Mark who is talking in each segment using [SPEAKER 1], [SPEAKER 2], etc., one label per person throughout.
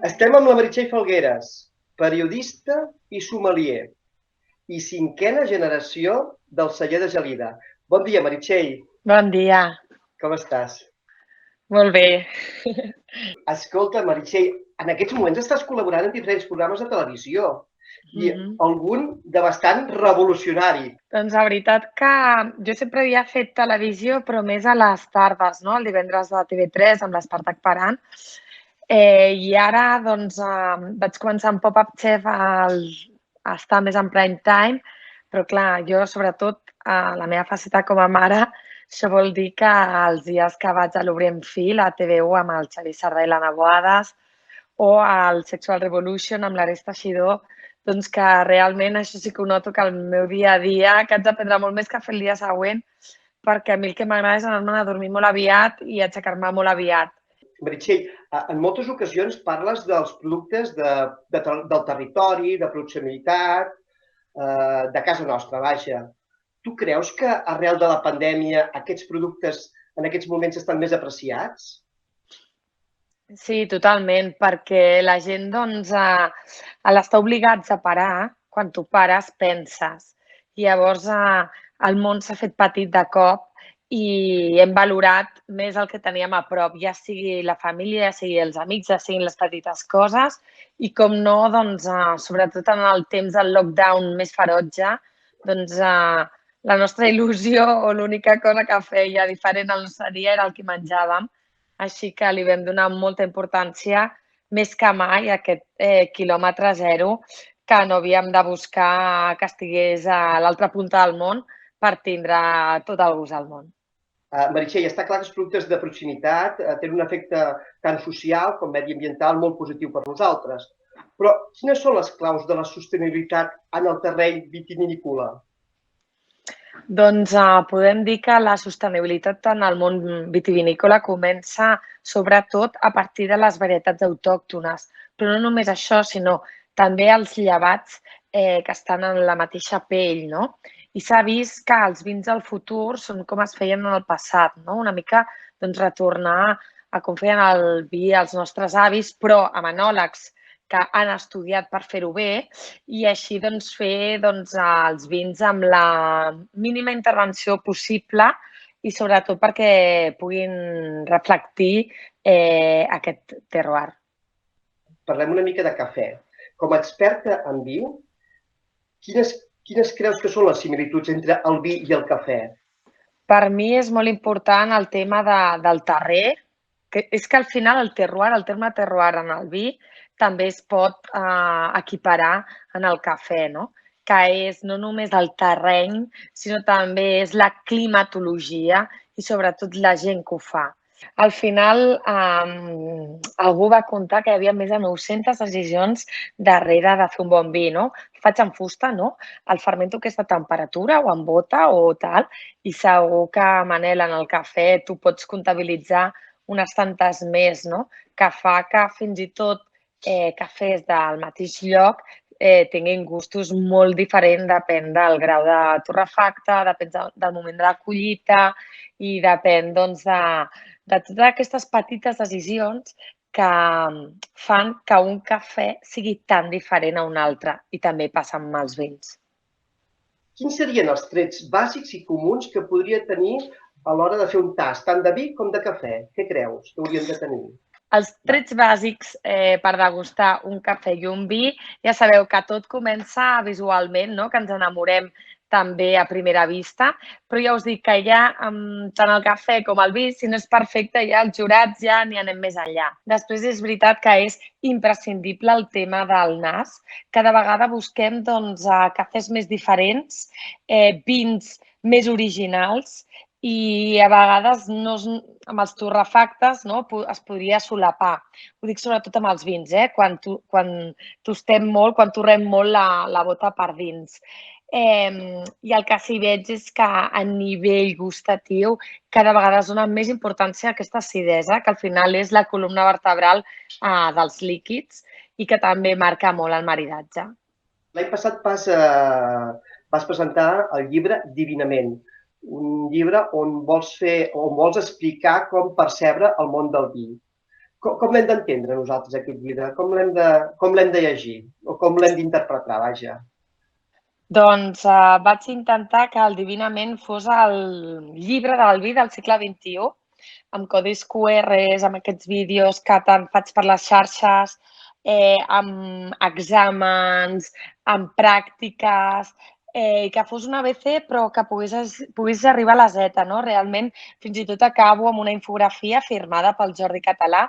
[SPEAKER 1] Estem amb la Meritxell Falgueres, periodista i sommelier, i 5a generació del celler de Gelida. Bon dia, Meritxell.
[SPEAKER 2] Bon dia.
[SPEAKER 1] Com estàs?
[SPEAKER 2] Molt bé.
[SPEAKER 1] Escolta, Meritxell, en aquests moments estàs col·laborant en diferents programes de televisió i algun de bastant revolucionari.
[SPEAKER 2] Doncs la veritat que jo sempre havia fet televisió, però més a les tardes, no? El divendres de TV3 amb l'Espartac Parant. I ara doncs vaig començar amb Pop-Up Chef a estar més en prime time, però clar, jo sobretot la meva faceta com a mare, això vol dir que els dies que vaig a l'Obrir en Fil a TV1 amb el Xavi Sardà i l'Anna Boades o al Sexual Revolution amb l'Ares Teixidor, doncs que realment això sí que ho noto que el meu dia a dia, que haig d'aprendre molt més que fer el dia següent, perquè a mi el que m'agrada és anar-me'n a dormir molt aviat i aixecar-me molt aviat.
[SPEAKER 1] Meritxell, en moltes ocasions parles dels productes del territori, de proximitat, de casa nostra, vaja. Tu creus que arrel de la pandèmia aquests productes en aquests moments estan més apreciats?
[SPEAKER 2] Sí, totalment, perquè la gent doncs a l'estar obligats a parar, quan tu pares penses. I llavors el món s'ha fet petit de cop i hem valorat més el que teníem a prop, ja sigui la família, ja sigui els amics, ja siguin les petites coses i com no, doncs sobretot en el temps del lockdown més ferotge, doncs la nostra il·lusió o l'única cosa que feia diferent al nostre dia era el que menjàvem. Així que li vam donar molta importància, més que mai, a aquest quilòmetre zero, que no havíem de buscar que estigués a l'altra punta del món per tindre tot el gust del món.
[SPEAKER 1] Meritxell, està clar que els productes de proximitat tenen un efecte tant social com mediambiental molt positiu per nosaltres. Però quines són les claus de la sostenibilitat en el terreny vitivinícola?
[SPEAKER 2] Doncs podem dir que la sostenibilitat en el món vitivinícola comença sobretot a partir de les varietats autòctones. Però no només això, sinó també els llevats que estan en la mateixa pell, no? I s'ha vist que els vins del futur són com es feien en el passat, no? Una mica doncs, retornar a com feien el vi els nostres avis, però amb enòlegs que han estudiat per fer-ho bé i així doncs, fer els vins amb la mínima intervenció possible i sobretot perquè puguin reflectir aquest terroir.
[SPEAKER 1] Parlem una mica de cafè. Com a experta en vi, quines creus que són les similituds entre el vi i el cafè?
[SPEAKER 2] Per mi és molt important el tema del terrer, que és que al final el terroir, el terme terroir en el vi, també es pot equiparar en el cafè, no? Que és no només el terreny, sinó també és la climatologia i sobretot la gent que ho fa. Al final, algú va contar que hi havia més de 900 decisions darrere de fer un bon vi, no? Faig en fusta, no? El fermento a aquesta temperatura o en bota o tal, i segur que, Manel, en el cafè tu pots comptabilitzar unes tantes més, no? Que fa que fins i tot cafès del mateix lloc tinguin gustos molt diferents, depèn del grau de torrefacte, depèn del moment de la collita i depèn doncs, de totes aquestes petites decisions que fan que un cafè sigui tan diferent a un altre i també passa amb els vins.
[SPEAKER 1] Quins serien els trets bàsics i comuns que podria tenir a l'hora de fer un tast, tant de vi com de cafè? Què creus que haurien de tenir?
[SPEAKER 2] Els trets bàsics per degustar un cafè i un vi, ja sabeu que tot comença visualment, no? Que ens enamorem també a primera vista, però ja us dic que ja tant el cafè com el vi, si no és perfecte, ja els jurats ja n'hi anem més enllà. Després és veritat que és imprescindible el tema del nas. Cada vegada busquem doncs, cafès més diferents, vins més originals i a vegades amb els torrefactes no, es podria solapar. Ho dic sobretot amb els vins, quan tostem molt, quan torrem molt la bota per dins. I el que sí veig és que a nivell gustatiu cada vegada es dona més importància a aquesta acidesa, que al final és la columna vertebral dels líquids i que també marca molt el maridatge.
[SPEAKER 1] L'any passat vas presentar el llibre Divinament, un llibre on vols explicar com percebre el món del vi. Com l'hem d'entendre nosaltres, aquest llibre? Com l'hem de llegir? O com l'hem d'interpretar, vaja?
[SPEAKER 2] Doncs vaig intentar que el Divinament fos el llibre del vi del segle XXI, amb codis QRs, amb aquests vídeos que tant faig per les xarxes, amb exàmens, amb pràctiques, i que fos un ABC però que pogués arribar a la Z, no? Realment, fins i tot acabo amb una infografia firmada pel Jordi Català,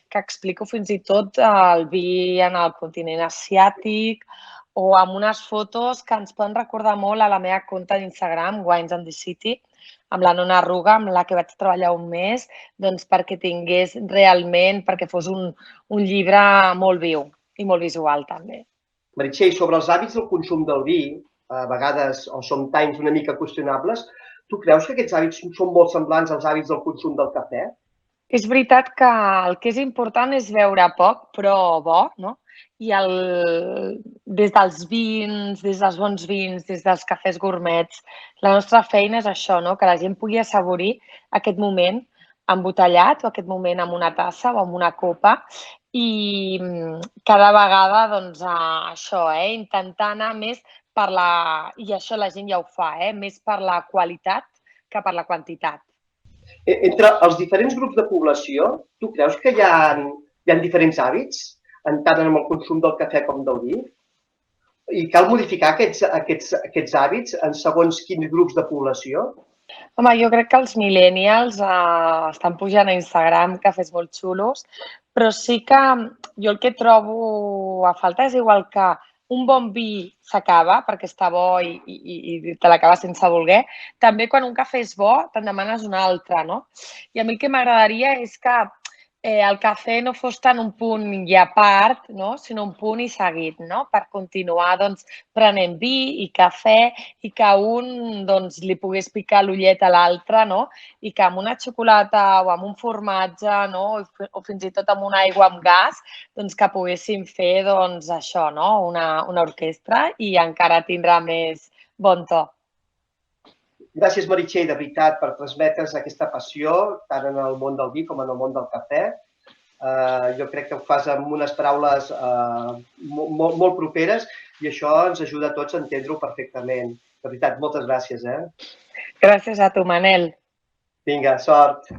[SPEAKER 2] que explico fins i tot el vi en el continent asiàtic, o amb unes fotos que ens poden recordar molt a la meva compte d'Instagram, Wines and the City, amb la Nona Arruga, amb la que vaig treballar un mes, doncs perquè tingués realment, perquè fos un llibre molt viu i molt visual també.
[SPEAKER 1] Meritxell, sobre els hàbits del consum del vi, a vegades o sometimes una mica qüestionables, tu creus que aquests hàbits són molt semblants als hàbits del consum del cafè?
[SPEAKER 2] És veritat que el que és important és beure poc, però bo, no? I des dels vins, des dels bons vins, des dels cafès gourmets, la nostra feina és això, no? Que la gent pugui assaborir aquest moment embotellat o aquest moment amb una tassa o amb una copa i cada vegada, doncs, això, intentar anar més per i això la gent ja ho fa, més per la qualitat que per la quantitat.
[SPEAKER 1] Entre els diferents grups de població, tu creus que hi ha diferents hàbits, tant en el consum del cafè com del vi? I cal modificar aquests hàbits en segons quins grups de població?
[SPEAKER 2] Home, jo crec que els millennials estan pujant a Instagram cafès molt xulos, però sí que jo el que trobo a falta és igual que un bon vi s'acaba perquè està bo i te l'acabes sense voler, també quan un cafè és bo te'n demanes un altre, no? I a mi el que m'agradaria és que el cafè no fos tant un punt i a part, no? Sinó un punt i seguit, no? Per continuar doncs, prenent vi i cafè i que un doncs, li pogués picar l'ullet a l'altre, no? I que amb una xocolata o amb un formatge, no? O fins i tot amb una aigua amb gas, doncs que poguéssim fer doncs, això, no? Una orquestra i encara tindrà més bon to.
[SPEAKER 1] Gràcies, Meritxell, de veritat, per transmetre's aquesta passió, tant en el món del vi com en el món del cafè. Jo crec que ho fas amb unes paraules molt properes i això ens ajuda a tots a entendre-ho perfectament. De veritat, moltes gràcies.
[SPEAKER 2] Gràcies a tu, Manel.
[SPEAKER 1] Vinga, sort.